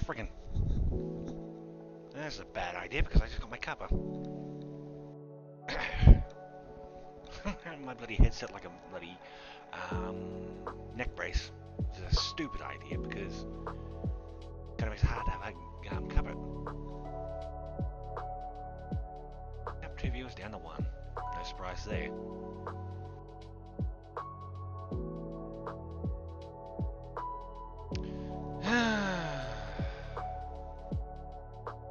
friggin'. That's a bad idea because I just got my cuppa. My bloody headset like a bloody neck brace. Which is a stupid idea because it kind of makes it hard to have a cuppa. Yep, 2 viewers down to 1. No surprise there.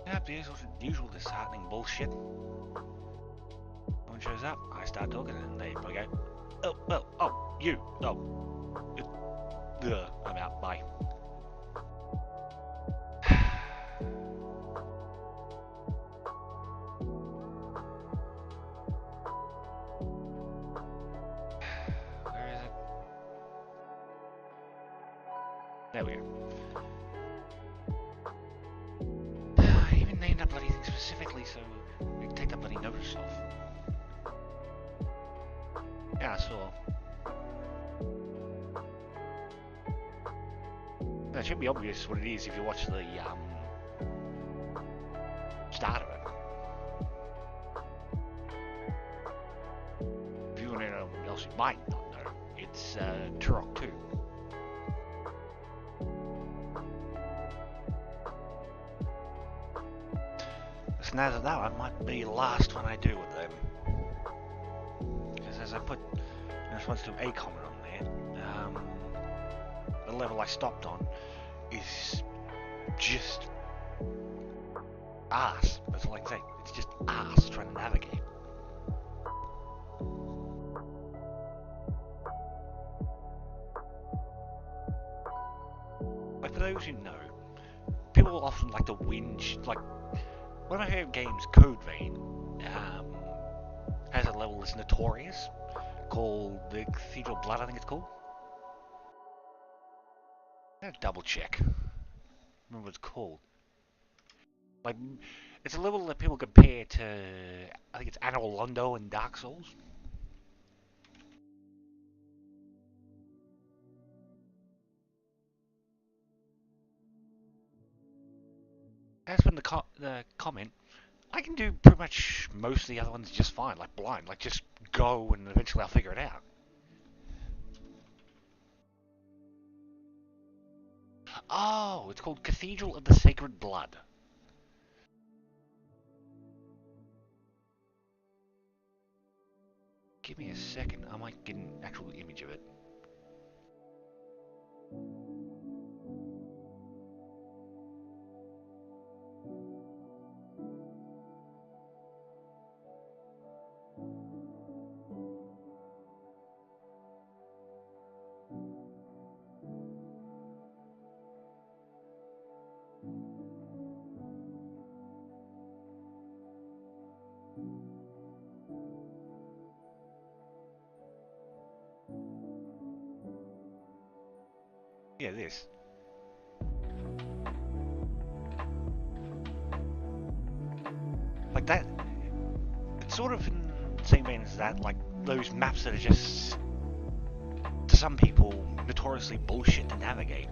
Yep, the usual disheartening bullshit. One shows up, I start talking, and they probably go, you, I'm out, bye. Where is it? There we go. I even named that bloody thing specifically so we can take that bloody notice off. Yeah, I saw. That should be obvious what it is if you watch the start of it. If you want to know what else you might not know, it's Turok 2. So now that one might be the last one I do with them. Because as I put in response to a comment on there, the level I stopped on is just arse. That's all I can say. It's just arse trying to navigate. Like for those who know, people often like to whinge. Like one of my favorite games, Code Vein, has a level that's notorious called the Cathedral Blood. I think it's called. Let's double check. Remember what it's called. Like, it's a level that people compare to, I think it's Anor Londo in Dark Souls. As for the comment, I can do pretty much most of the other ones just fine, like blind, like just go and eventually I'll figure it out. Oh, it's called Cathedral of the Sacred Blood. Give me a second, I might get an actual image of it. Yeah, this. Like that, it's sort of in the same vein as that, like those maps that are just, to some people, notoriously bullshit to navigate.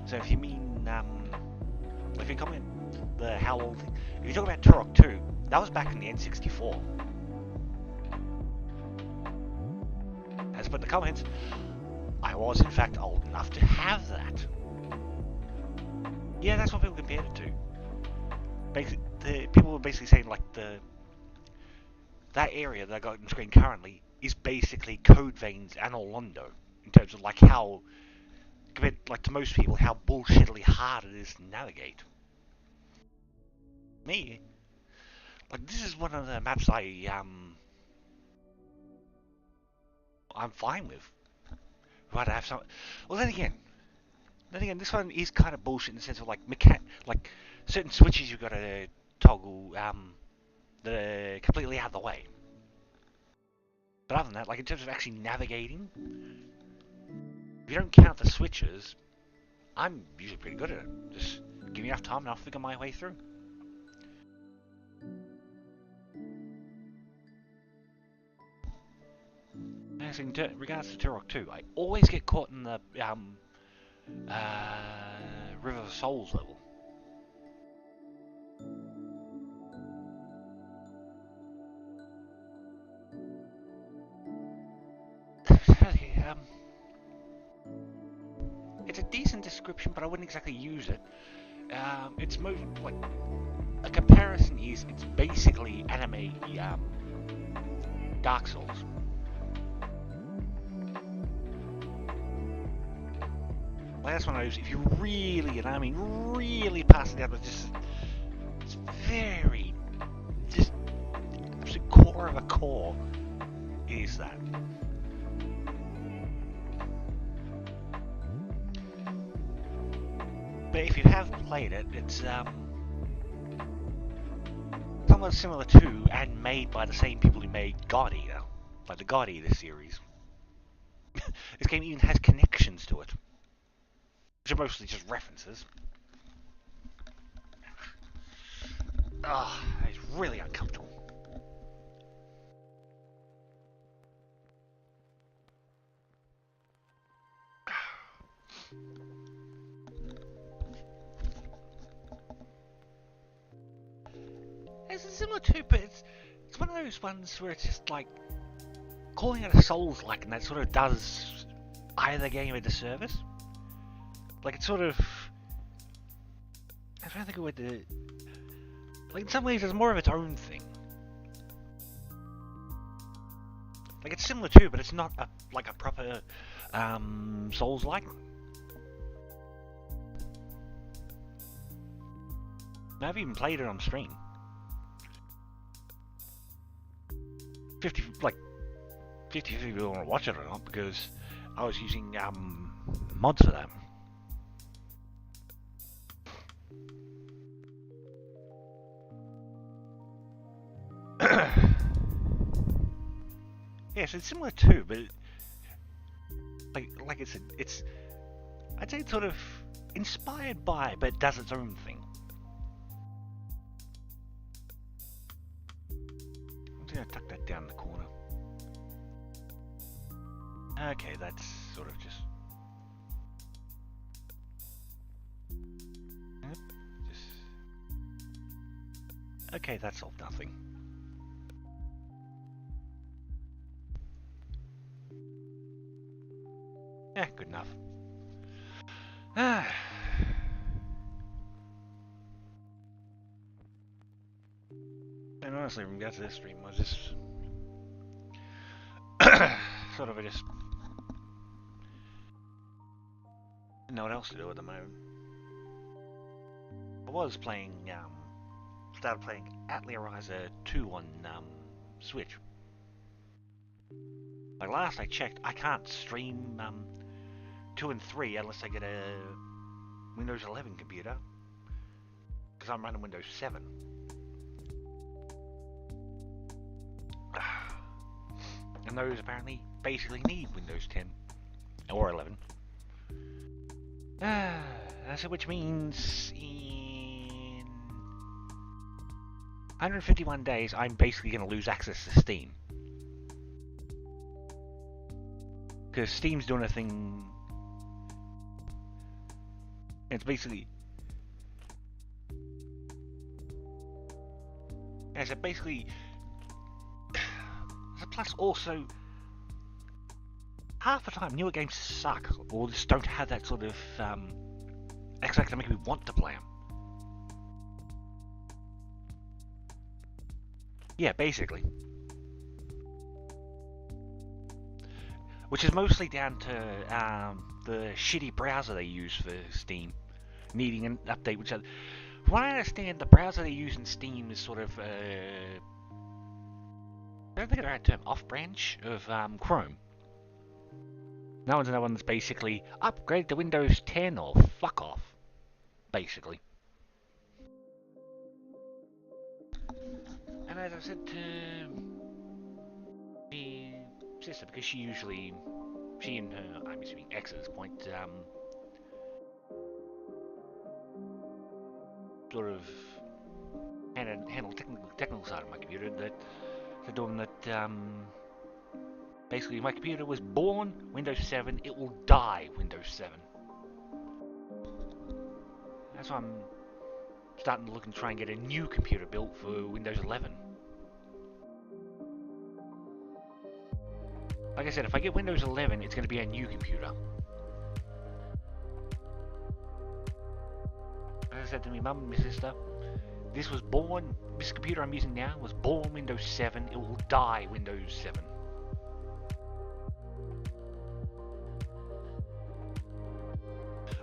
So if you mean, if you comment the how old thing, if you talk about Turok 2, that was back in the N64. As per the comments, I was in fact old enough to have that. Yeah, that's what people compared it to. People were basically saying like that area that I got on screen currently is basically Code Vein's Anor Londo in terms of like how, compared like to most people, how bullshittily hard it is to navigate. Me, like this is one of the maps I'm fine with. Right, I have some. Well, then again, this one is kind of bullshit in the sense of like like certain switches you've got to toggle that are completely out of the way. But other than that, like in terms of actually navigating, if you don't count the switches, I'm usually pretty good at it. Just give me enough time and I'll figure my way through. As in regards to Turok 2, I always get caught in the River of Souls level. um, it's a decent description, but I wouldn't exactly use it. It's most like a comparison is it's basically anime Dark Souls. Like that's one of those. If you really, and I mean really, pass it out, it's very, just absolute core of a core is that. But if you have played it, it's somewhat similar to and made by the same people who made God Eater, like the God Eater series. This game even has connections to it, which are mostly just references. It's really uncomfortable. It's similar to, but it's one of those ones where it's just like calling it a Souls-like, and that sort of does either game a disservice. Like it's sort of, I'm trying to think of what the, like in some ways it's more of its own thing. Like it's similar to, but it's not like a proper Souls-like. I've even played it on stream. 50 if you want to watch it or not, because I was using mods for that. Yes, it's similar too, but like it's I'd say it's sort of inspired by, but it does its own thing. I'm gonna tuck that down in the corner. Okay, that's sort of just okay, that solved nothing. Yeah, good enough. And honestly, from regards to this stream, was just sort of just didn't know what else to do at the moment. I was playing, started playing Atelier Ryza 2 on Switch. Like last I checked, I can't stream 2 and 3 unless I get a Windows 11 computer, because I'm running Windows 7. And those apparently basically need Windows 10 or 11. So which means in 151 days I'm basically going to lose access to Steam. Because Steam's doing a thing. It's basically. Yeah, so basically. Plus, also. Half the time, newer games suck, or just don't have that sort of. X factor to make me want to play them. Yeah, basically. Which is mostly down to the shitty browser they use for Steam needing an update. Which, from what I understand, the browser they use in Steam is sort of, I don't think it's the right term, off-branch of Chrome. That one's another one that's basically upgrade to Windows 10 or fuck off, basically. And as I said to the sister, because she and her, I'm assuming ex at this point, sort of handle technical side of my computer, that they're doing that, basically my computer was born Windows 7, it will die Windows 7. That's why I'm starting to look and try and get a new computer built for Windows 11. Like I said, if I get Windows 11, it's going to be a new computer. As I said to my mum and my sister, this computer I'm using now was born Windows 7, it will die Windows 7.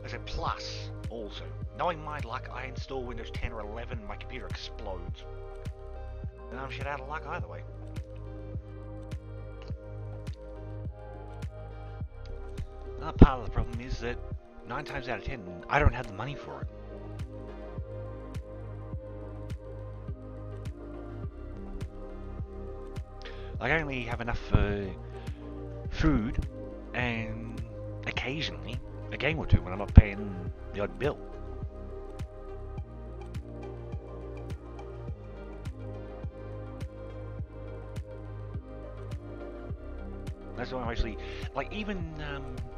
I said plus, also, knowing my luck, I install Windows 10 or 11 and my computer explodes. And I'm shit out of luck either way. Another part of the problem is that 9 times out of 10, I don't have the money for it. I only have enough for food and occasionally a game or two when I'm not paying the odd bill. That's why I actually, like, even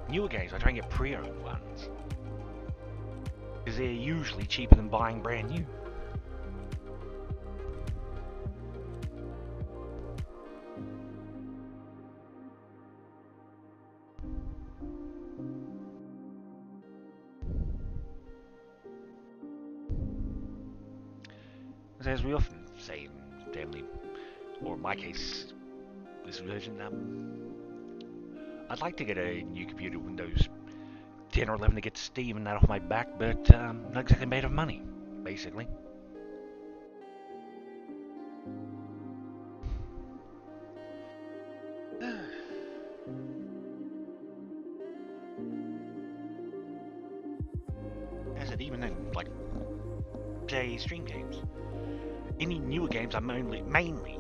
newer games, I try and get pre-owned ones. Because they're usually cheaper than buying brand new. As we often say in family, or in my case, this version, I'd like to get a new computer, Windows 10 or 11, to get Steam and that off my back, but not exactly made of money, basically. As it even in, like, say, stream games. Any newer games, I'm mainly,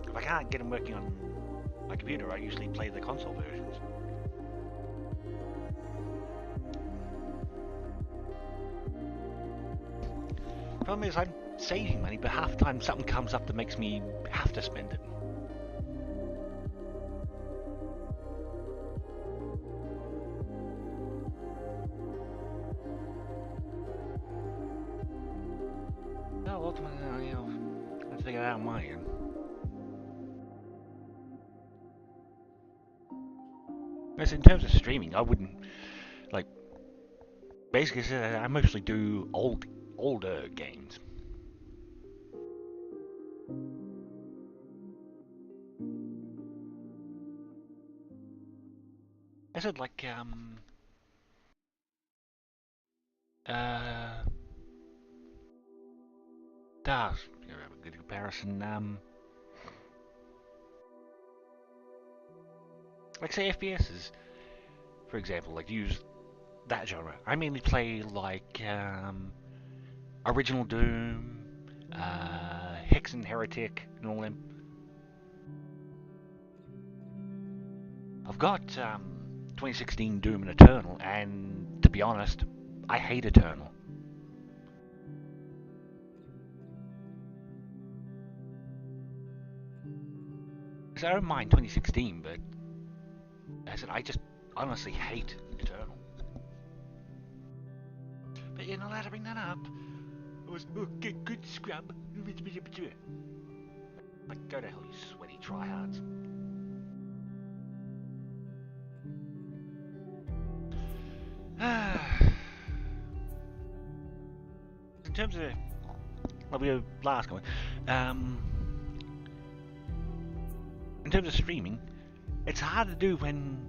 if I can't get them working on my computer, I usually play the console versions. Problem is, I'm saving money, but half the time something comes up that makes me have to spend it. No, ultimately, you know, I have to figure that out on my end. As in terms of streaming, I wouldn't, like, basically, I mostly do older games. I said, like, does you have a good comparison, like, say, FPSs, for example, like, use that genre. I mainly play, like, Original Doom, Hexen Heretic, and all them. I've got 2016 Doom and Eternal, and to be honest, I hate Eternal. So I don't mind 2016, but I just honestly hate Eternal. But you're not allowed to bring that up. It was good scrub. Like, go to hell, you sweaty tryhards. In terms of, well, we were last going. In terms of streaming, it's hard to do when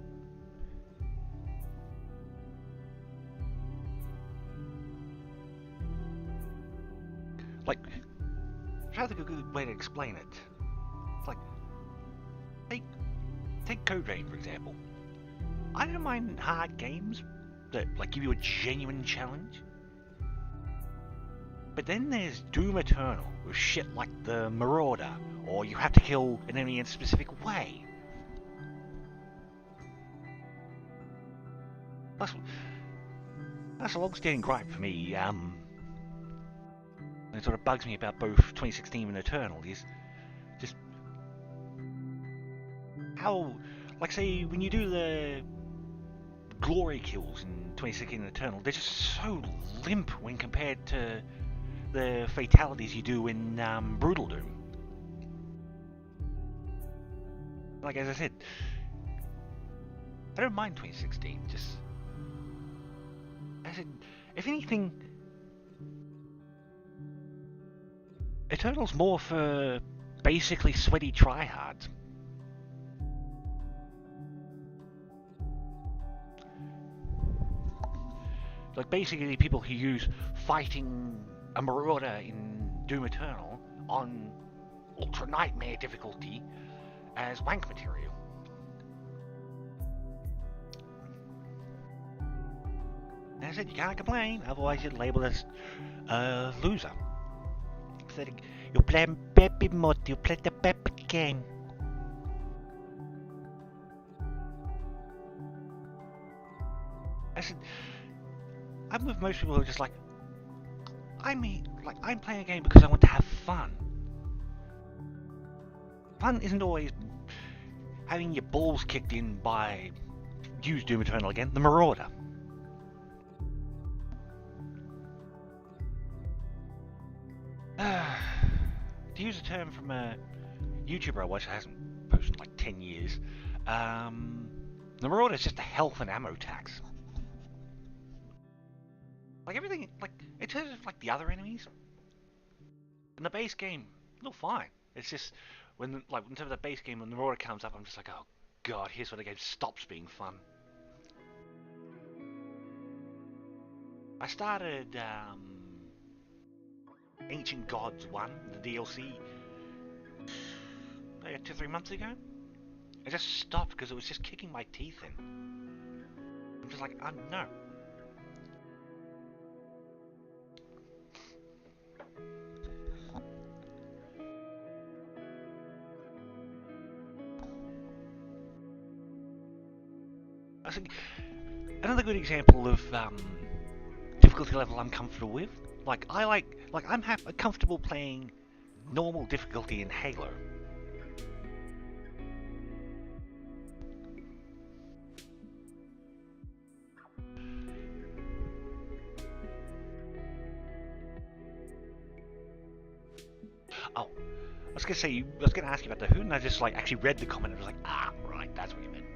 like, I'm trying to think of a good way to explain it. It's like, take Code Vein, for example. I don't mind hard games that, like, give you a genuine challenge. But then there's Doom Eternal, with shit like the Marauder, or you have to kill an enemy in a specific way. That's a long-standing gripe for me. It sort of bugs me about both 2016 and Eternal is just how, like, say, when you do the glory kills in 2016 Eternal, they're just so limp when compared to the fatalities you do in Brutal Doom. Like, as I said, I don't mind 2016, just... As in, if anything, Eternal's more for basically sweaty tryhards. Like, basically people who use fighting a Marauder in Doom Eternal on Ultra Nightmare difficulty as wank material. As I said, you can't complain, otherwise you're labelled as a loser. Pathetic. You play Peppy mod, you play the Peppy game. I said, I'm with most people who are just like, I'm playing a game because I want to have fun. Fun isn't always having your balls kicked in by, use Doom Eternal again, the Marauder. To use a term from a YouTuber I watch that hasn't posted in like 10 years, the Marauder is just a health and ammo tax. Like everything, like in terms of like the other enemies in the base game, they're fine. It's just when like in terms of the base game, when the Marauder comes up, I'm just like, oh god, here's where the game stops being fun. I started Ancient Gods 1, the DLC, maybe 2-3 months ago. I just stopped because it was just kicking my teeth in. I'm just like, no. I think another good example of difficulty level I'm comfortable with. Like I'm comfortable playing normal difficulty in Halo. Oh, I was gonna ask you about the Hoon, and I just like actually read the comment and was like, ah, right, that's what you meant.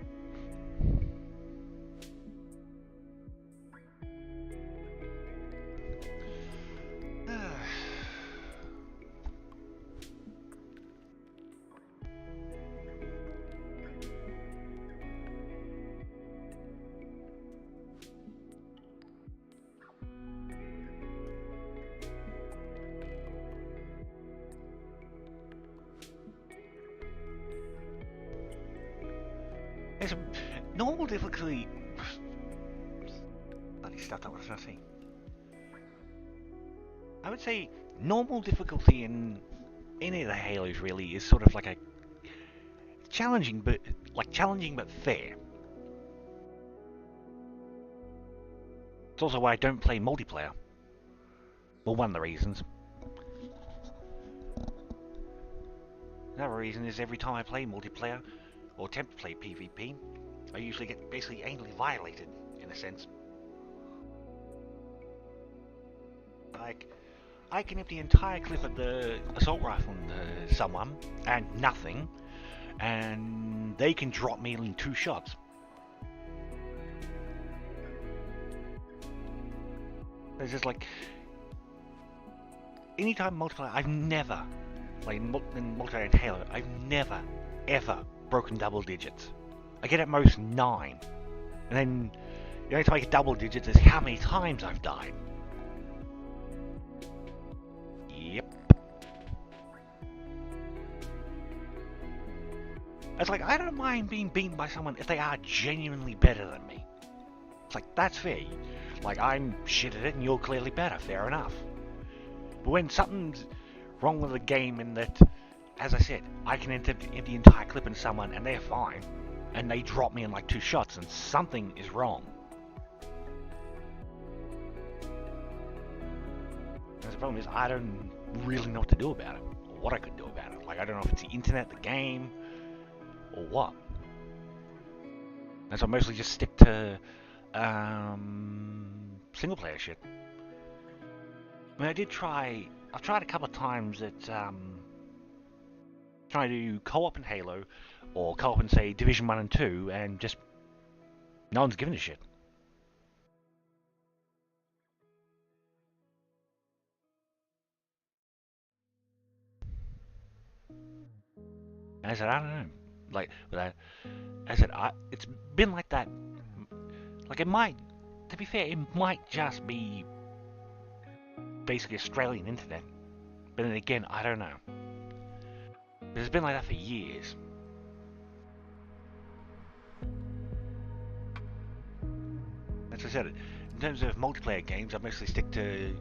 There's a normal difficulty. Bloody stuff. What was I saying? I would say normal difficulty in any of the Halos really is sort of like a challenging but fair. It's also why I don't play multiplayer. Well, one of the reasons. Another reason is every time I play multiplayer, or attempt to play PvP, I usually get basically anally violated, in a sense. Like, I can hit the entire clip of the assault rifle on someone, and nothing, and they can drop me in 2 shots. It's just like, anytime multiplayer, I've never, like in multiplayer in Halo, I've never, ever broken double digits. I get at most 9. And then the only time I get double digits is how many times I've died. Yep. It's like, I don't mind being beaten by someone if they are genuinely better than me. It's like, that's fair. Like, I'm shit at it and you're clearly better, fair enough. But when something's wrong with the game in that, as I said, I can enter the entire clip in someone and they're fine, and they drop me in like 2 shots and something is wrong. And the problem is I don't really know what to do about it, or what I could do about it. Like, I don't know if it's the internet, the game, or what. And so I mostly just stick to single player shit. I mean, I've tried a couple of times at trying to do co-op in Halo, or co-op in, say, Division 1 and 2, and just no one's giving a shit. And I said, I don't know. Like, I said, it's been like that. Like, it might, to be fair, it might just be basically Australian internet. But then again, I don't know. It's been like that for years. As I said, in terms of multiplayer games, I mostly stick to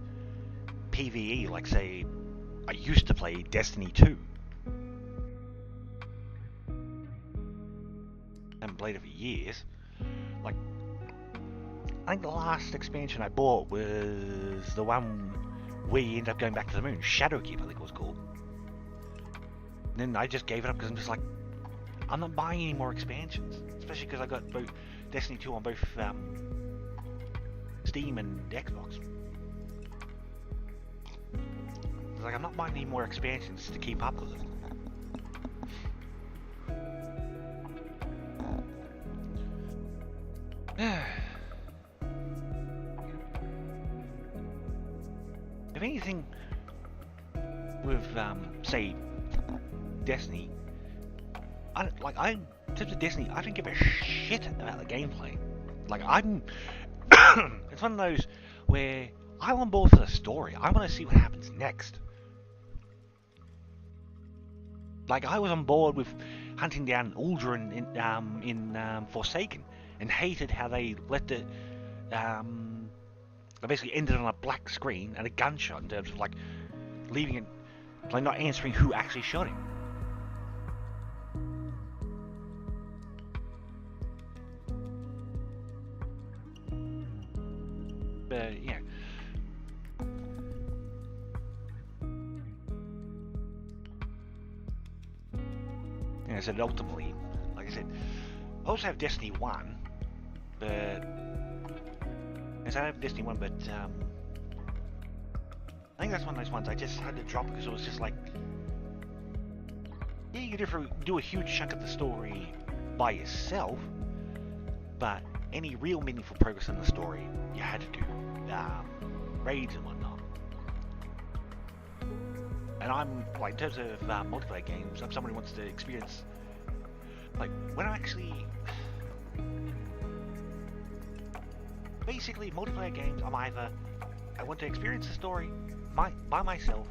PvE. Like, say, I used to play Destiny 2. I haven't played it for years. Like, I think the last expansion I bought was the one where you end up going back to the moon. Shadowkeep, I think it was called. And then I just gave it up because I'm just like, I'm not buying any more expansions. Especially because I got both Destiny 2 on both Steam and Xbox. It's like, I'm not buying any more expansions to keep up with it. If anything, with say Destiny, in terms of Destiny, I don't give a shit about the gameplay. Like, it's one of those where I'm on board for the story. I want to see what happens next. Like, I was on board with hunting down Uldren in Forsaken, and hated how they let it. They basically ended on a black screen and a gunshot in terms of like leaving it, like not answering who actually shot him. But yeah. I said ultimately, like I said, I also have Destiny 1, but I have Destiny 1, but I think that's one of those ones I just had to drop because it was just like, yeah, you could do a huge chunk of the story by yourself, but any real meaningful progress in the story, you had to do raids and whatnot. And I'm, like, in terms of multiplayer games, I'm someone who wants to experience, like, when I'm actually... Basically, multiplayer games, I want to experience the story by myself,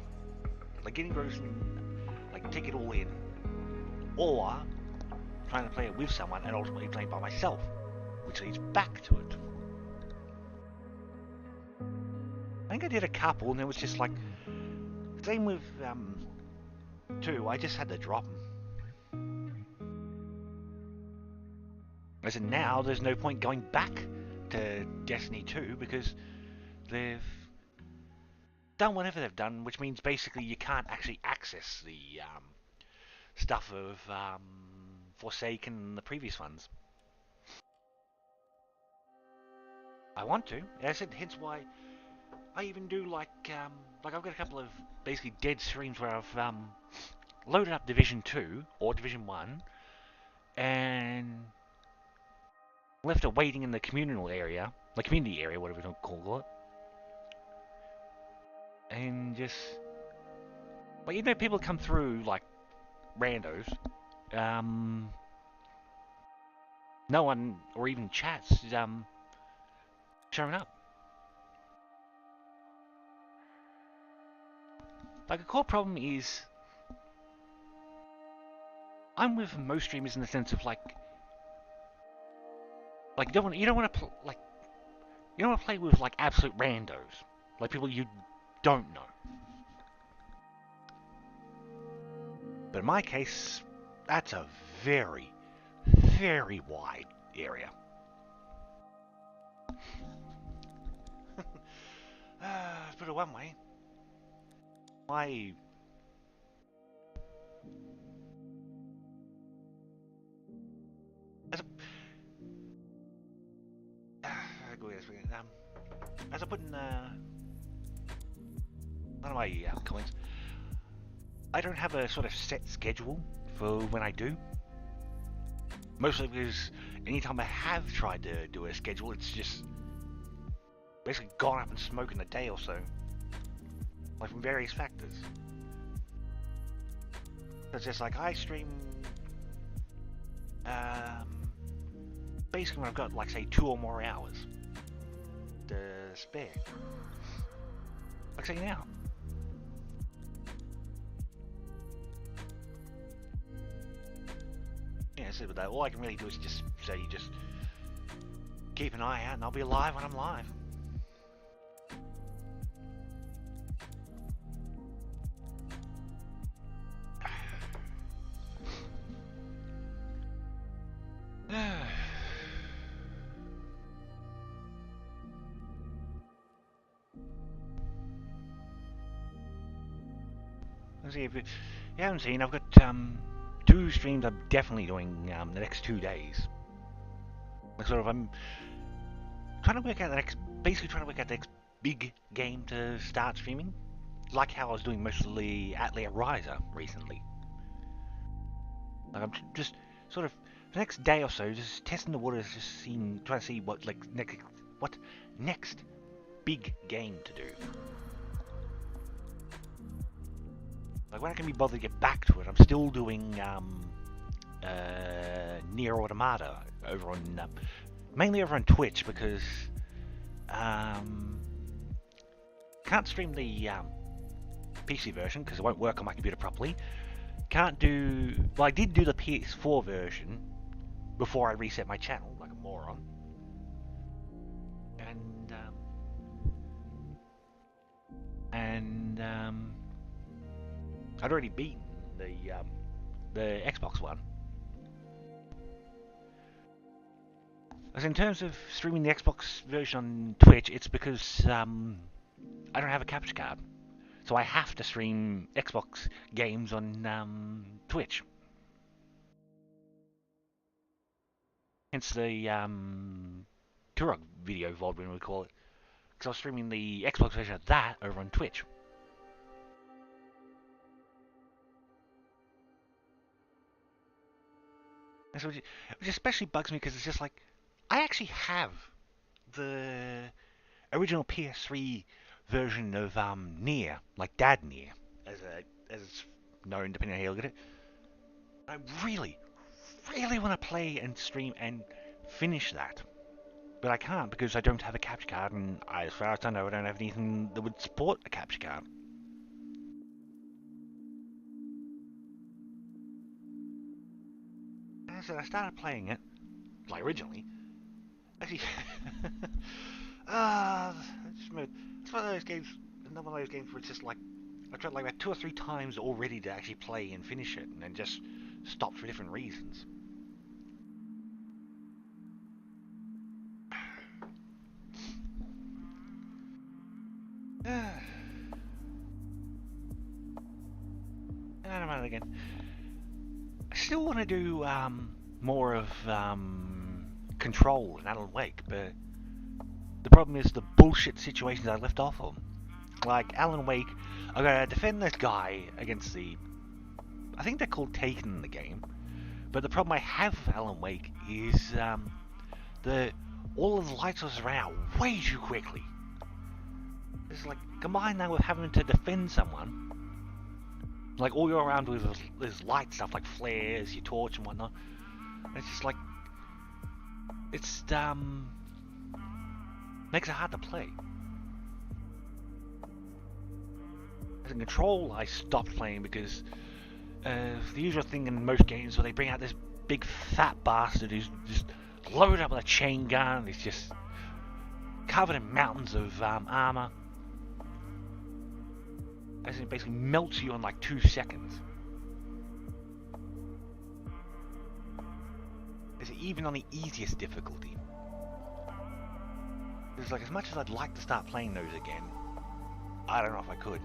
like getting engrossed in, like, take it all in, or trying to play it with someone and ultimately playing by myself, which leads back to it. I think I did a couple, and it was just like, same with 2, I just had to drop them. As in now, there's no point going back to Destiny 2 because they've done whatever they've done, which means basically you can't actually access the stuff of Forsaken and the previous ones. I want to. As I said, hence why I even do like I've got a couple of basically dead streams where I've loaded up Division 2 or Division 1 and left it waiting in the communal area, the community area, whatever you call it, and just, like, you know, people come through like randos, no one or even chats showing up. Like, a core problem is I'm with most streamers in the sense of like you don't want to you don't want to play with like absolute randos, like people you don't know. But in my case, that's a very, very wide area. Put it one way, my as I put in one of my comments, I don't have a sort of set schedule for when I do. Mostly because anytime I have tried to do a schedule, it's just basically gone up in smoke in a day or so. Like from various factors. It's just like I stream basically when I've got like say 2 or more hours to spare. Like say now. Yeah, so with that, all I can really do is just say just keep an eye out and I'll be live when I'm live. Let's see if you haven't seen, I've got 2 streams I'm definitely doing the next 2 days. Like sort of I'm trying to work out basically trying to work out the next big game to start streaming. Like how I was doing mostly Atelier Ryza recently. Like I'm just sort of the next day or so, just testing the waters, just trying to see what next big game to do. Like when I can be bothered to get back to it, I'm still doing Nier Automata over on mainly over on Twitch because can't stream the PC version because it won't work on my computer properly. Can't do. Well, I did do the PS4 version before I reset my channel, like a moron. And I'd already beaten the Xbox One. As in terms of streaming the Xbox version on Twitch, it's because I don't have a capture card, so I have to stream Xbox games on Twitch. Hence the Turok video VOD, we call it, because I was streaming the Xbox version of that over on Twitch. And so which especially bugs me because it's just like I actually have the original PS3 version of Nier, like Dad Nier, as it's known, depending on how you look at it. I really want to play and stream and finish that, but I can't because I don't have a capture card, and as far as I know, I don't have anything that would support a capture card. So I started playing it, like originally. Actually, it's one of those games. Another one of those games where it's just like I tried like about 2 or 3 times already to actually play and finish it, and then just stopped for different reasons. I don't mind it again. I still want to do more of Control and Alan Wake, but the problem is the bullshit situations I left off on. Like Alan Wake, I gotta defend this guy against the. I think they're called Taken in the game, but the problem I have with Alan Wake is all of the lights are around way too quickly. It's like combine that with having to defend someone. Like all you're around with is light stuff like flares, your torch and whatnot. And it's just like it's makes it hard to play. As in Control, I stopped playing because the usual thing in most games where they bring out this big fat bastard who's just loaded up with a chain gun. He's just covered in mountains of armor. As it basically melts you in like 2 seconds. Is it even on the easiest difficulty? It's like as much as I'd like to start playing those again, I don't know if I could.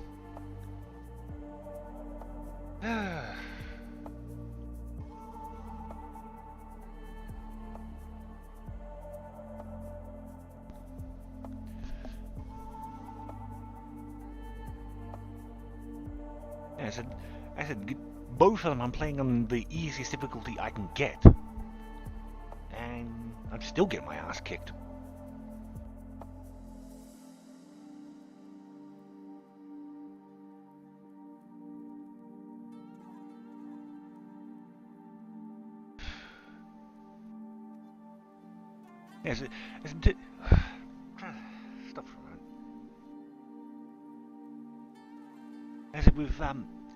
I said, both of them I'm playing on the easiest difficulty I can get, and I'm still getting my ass kicked. Yes, stop for a moment. As it with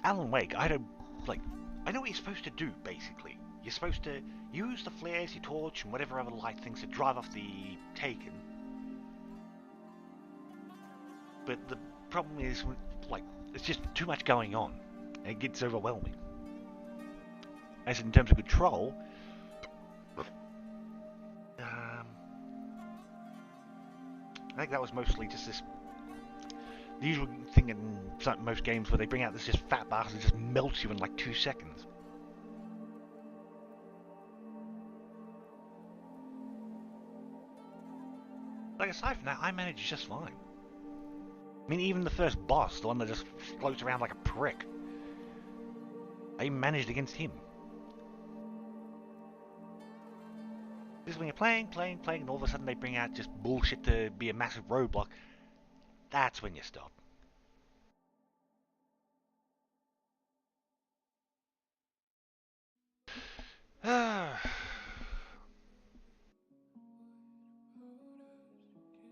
Alan Wake, I know what you're supposed to do. Basically, you're supposed to use the flares, your torch, and whatever other light things to drive off the Taken. But the problem is, it's just too much going on. It gets overwhelming. As in terms of control, I think that was mostly just the usual thing in most games where they bring out this just fat bastard that just melts you in like 2 seconds. Like, aside from that, I managed just fine. I mean, even the first boss, the one that just floats around like a prick, I managed against him. Because when you're playing, and all of a sudden they bring out just bullshit to be a massive roadblock, that's when you stop. I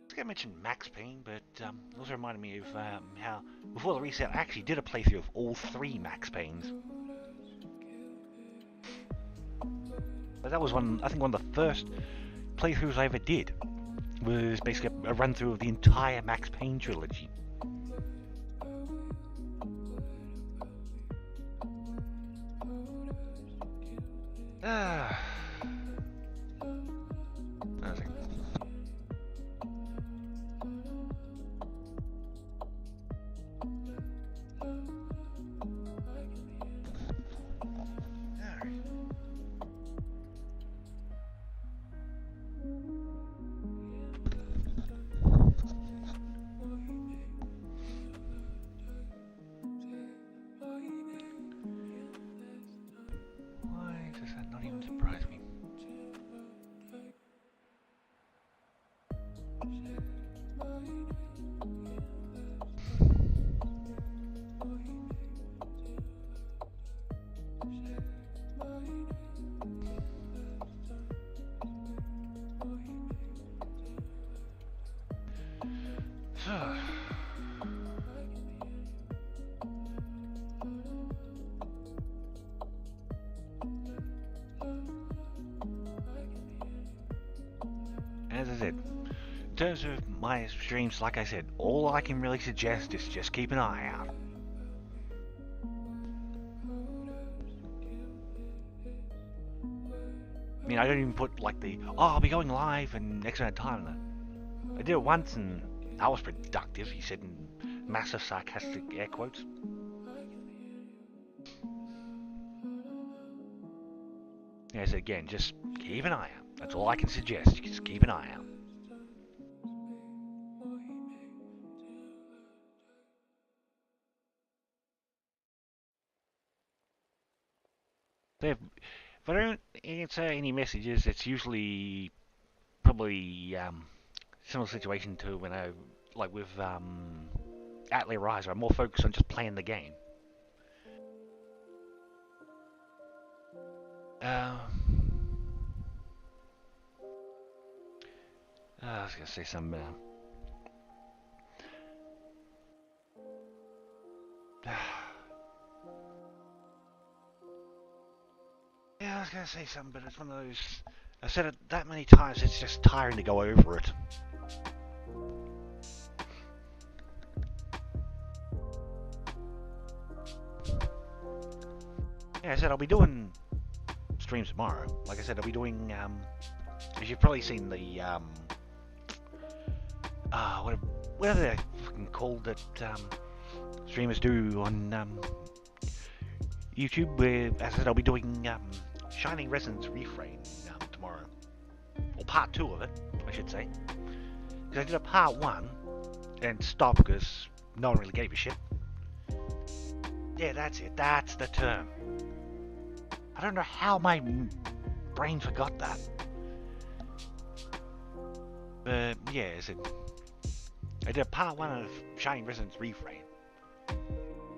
think I mentioned Max Payne, but it also reminded me of how, before the reset, I actually did a playthrough of all 3 Max Paynes. But that was I think one of the first playthroughs I ever did. Was basically a run through of the entire Max Payne trilogy. As I said, in terms of my streams, like I said, all I can really suggest is just keep an eye out. I mean, I don't even put like I'll be going live in X amount of time. I did it once and that was productive, he said in massive sarcastic air quotes. Yes, again, just keep an eye out. That's all I can suggest. Just keep an eye out. If I don't answer any messages, it's usually probably similar situation to when I, like with Atelier Riser, I'm more focused on just playing the game. I was gonna say some. Yeah, I was gonna say something, but it's one of those. I've said it that many times, it's just tiring to go over it. Yeah, I said I'll be doing streams tomorrow. Like I said, I'll be doing. As you've probably seen the whatever they're fucking called that streamers do on YouTube. Where, as I said, I'll be doing Shining Resonance Refrain tomorrow, or part 2 of it, I should say. Because I did a part 1 and stopped because no one really gave a shit. Yeah, that's it. That's the term. I don't know how my brain forgot that. But yeah, I did part 1 of Shining Resonance Refrain.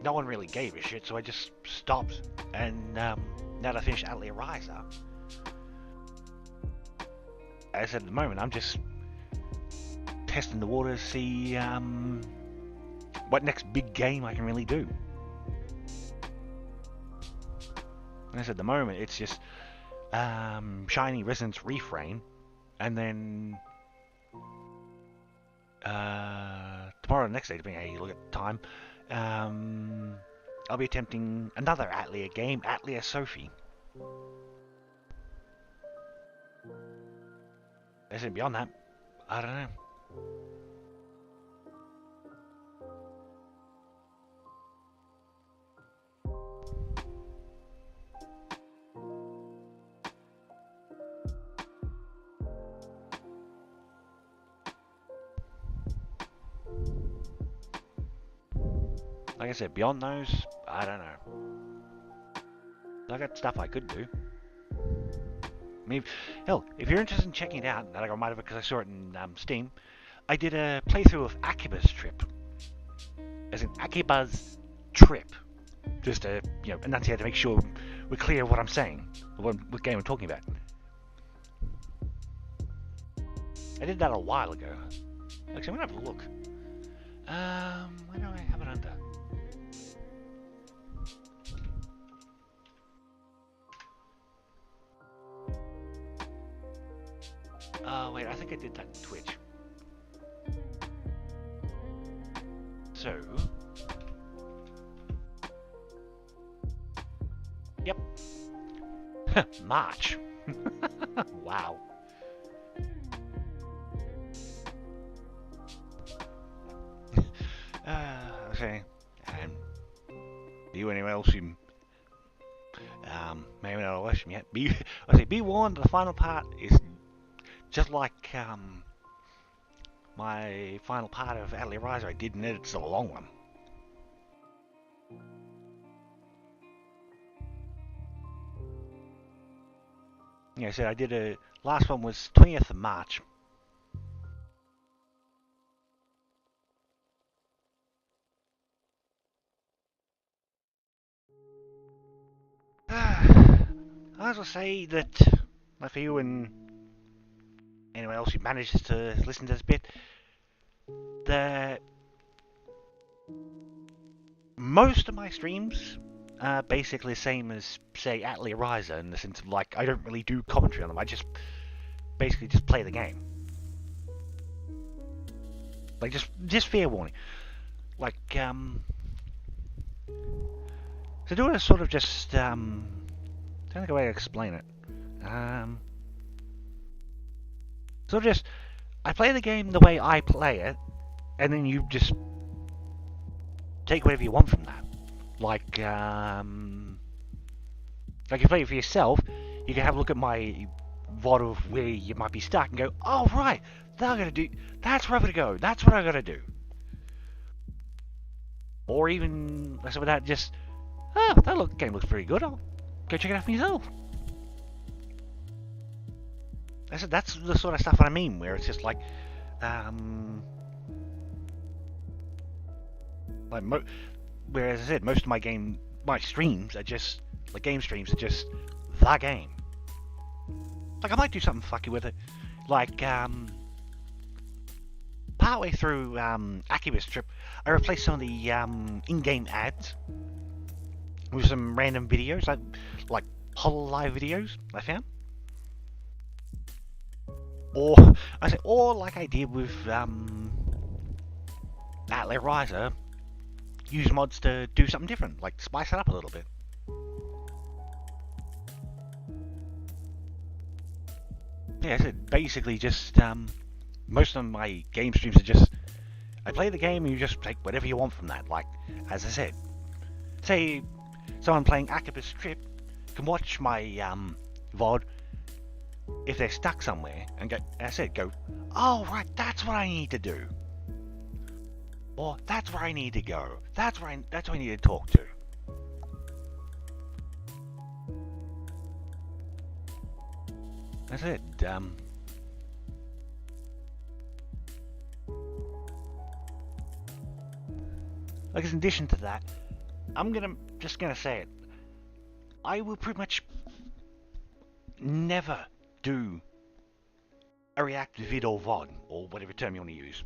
No one really gave a shit, so I just stopped. And now that I finished Atelier Ryza, as I said, at the moment, I'm just testing the water to see what next big game I can really do. And as I said, at the moment, it's just Shining Resonance Refrain, and then tomorrow, the next day, depending on how you look at the time, I'll be attempting another Atelier game, Atelier Sophie. As I said, beyond that, I don't know. Like I said, beyond those, I don't know. I got stuff I could do. I mean, hell, if you're interested in checking it out, and I got reminded because I saw it in Steam, I did a playthrough of Akiba's Trip. As in Akiba's Trip. Just to, enunciate to make sure we're clear of what I'm saying, what game I'm talking about. I did that a while ago. Actually, I'm gonna have a look. Where do I have it under? Oh, wait, I think I did that in Twitch. So... Yep. March. Wow. Okay. And do you anyone else who maybe not watch them yet? Be warned, the final part is just like my final part of Atelier Ryza. I didn't edit, it's a long one. Yeah, I said I did a last one was 20th of March. I was gonna say that, for you and anyone else who manages to listen to this bit, that most of my streams are basically the same as, say, Atelier Ryza, in the sense of, like, I don't really do commentary on them, I just basically just play the game. Like, just fair warning. Like, so do it as sort of just, I don't think a way to explain it. So just, I play the game the way I play it, and then you just take whatever you want from that. Like you play it for yourself, you can have a look at my VOD of where you might be stuck and go, oh right, that's where I'm gonna go, that's what I gotta do. Or even, some of that, just, that game looks pretty good, I'll go check it out for myself. That's the sort of stuff I mean, where it's just like, whereas I said, most of my streams are just, like game streams are just the game. Like I might do something fucky with it, like partway through Akiba's Trip, I replaced some of the in-game ads with some random videos, like Hololive videos I found. Or like I did with Atelier Ryza, use mods to do something different, like spice it up a little bit. Yeah, I said basically just most of my game streams are just, I play the game and you just take whatever you want from that. Like, as I said, say someone playing Akiba's Trip can watch my VOD if they're stuck somewhere and go, as I said, go, oh right, that's what I need to do. Or that's where I need to go. That's where I need to talk to. That's it. Like, in addition to that, I'm just gonna say it. I will pretty much never do a react vid or VOD, or whatever term you want to use.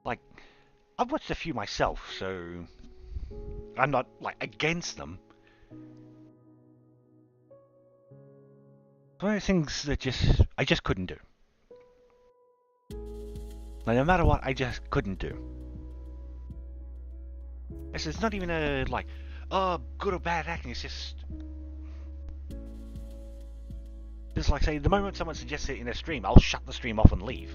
Like, I've watched a few myself, so I'm not, like, against them. It's one of those things that I just couldn't do. Like, no matter what, I just couldn't do. It's not even a, like, oh, good or bad acting, it's just like, say, the moment someone suggests it in a stream, I'll shut the stream off and leave.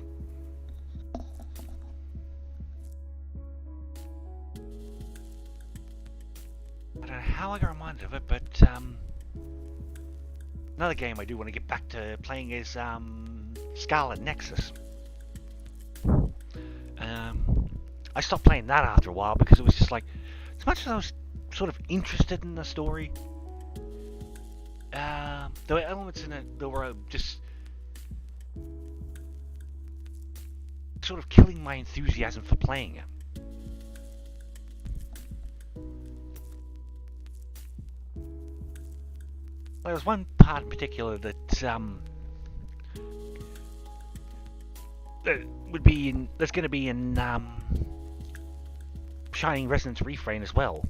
I don't know how I got reminded of it, but another game I do want to get back to playing is Scarlet Nexus. I stopped playing that after a while because it was just like, as much as I was sort of interested in the story, there were elements in it that were just sort of killing my enthusiasm for playing it. There was one part in particular that that's going to be in Shining Resonance Refrain as well.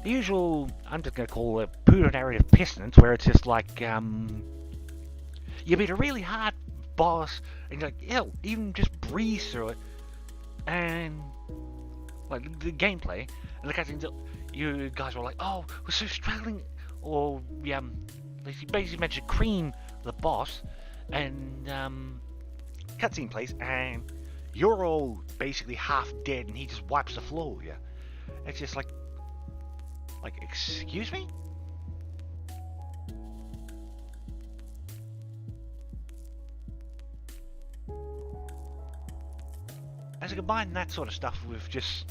The usual, I'm just going to call it pseudo narrative pissance, where it's just like you beat a really hard boss and you're like, hell, even just breeze through it, and like the gameplay and the cutscenes, you guys were like, oh, we're so struggling, or they basically mentioned Cream, the boss, and cutscene plays, and you're all basically half dead, and he just wipes the floor with you. It's just like, excuse me? As I combine that sort of stuff with just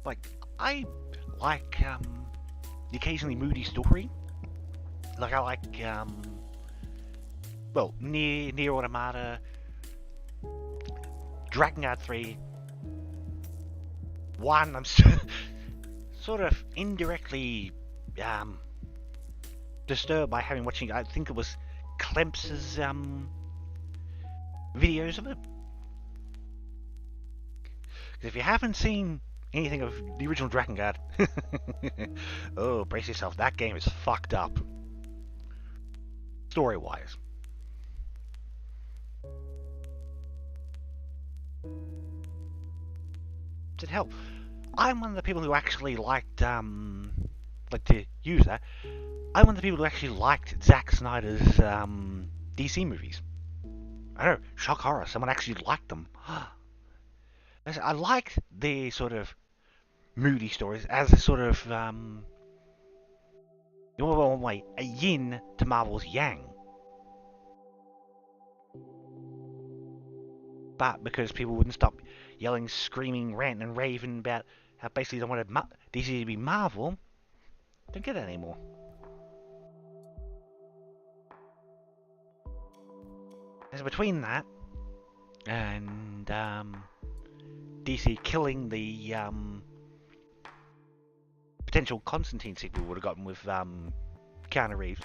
like, I like the occasionally moody story. Like, I like Nier Automata, Drakengard 3. One, I'm sort of indirectly disturbed by having watching, I think it was Klemps's videos of it. Because if you haven't seen anything of the original Drakengard, oh, brace yourself, that game is fucked up. Story-wise. Did help. I'm one of the people who actually liked, like to use that. I'm one of the people who actually liked Zack Snyder's DC movies. I know, shock horror, someone actually liked them. I liked the sort of moody stories as a sort of, in one way, a yin to Marvel's yang. But because people wouldn't stop yelling, screaming, ranting and raving about how basically they wanted DC to be Marvel, don't get that anymore. And so between that and DC killing the potential Constantine sequel we would have gotten with Keanu Reeves,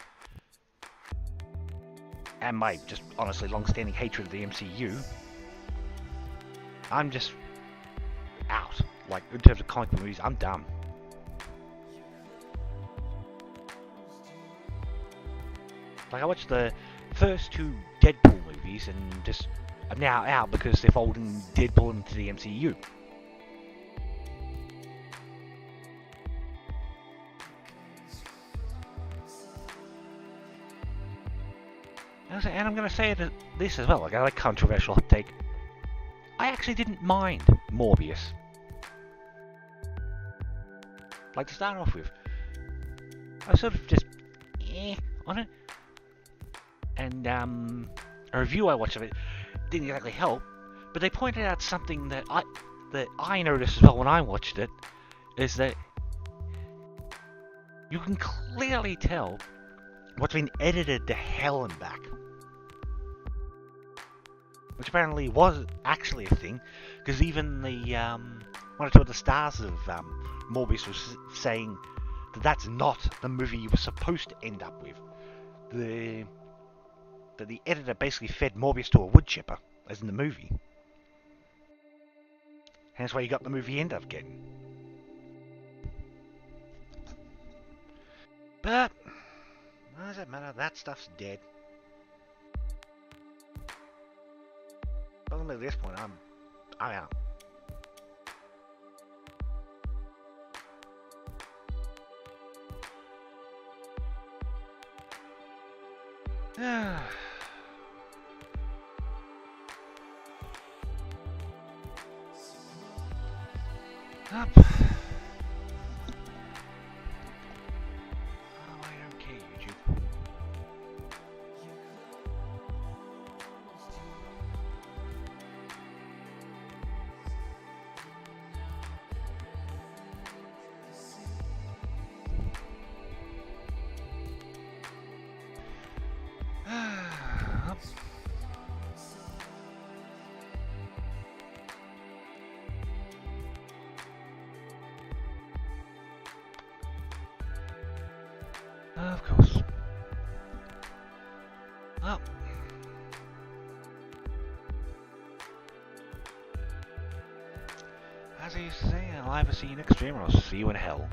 and my just honestly long-standing hatred of the MCU, I'm just out. Like, in terms of comic book movies, I'm done. Like, I watched the first two Deadpool movies and just, I'm now out because they're folding Deadpool into the MCU. And I'm going to say this as well, like, I like controversial hot take. I actually didn't mind Morbius. Like, to start off with, I was sort of just on it. And a review I watched of it didn't exactly help, but they pointed out something that that I noticed as well when I watched it is that you can clearly tell what's been edited to hell and back. Which apparently was actually a thing, because even the one or two of the stars of Morbius was saying that that's not the movie you were supposed to end up with. That the editor basically fed Morbius to a wood chipper, as in the movie. And that's why you got the movie you end up getting. But, what does it matter? That stuff's dead. But at this point, I'm out. Up. Oh, I don't care, YouTube. Up. Of course. Well. As I used to say, I'll either see you next stream or I'll see you in hell.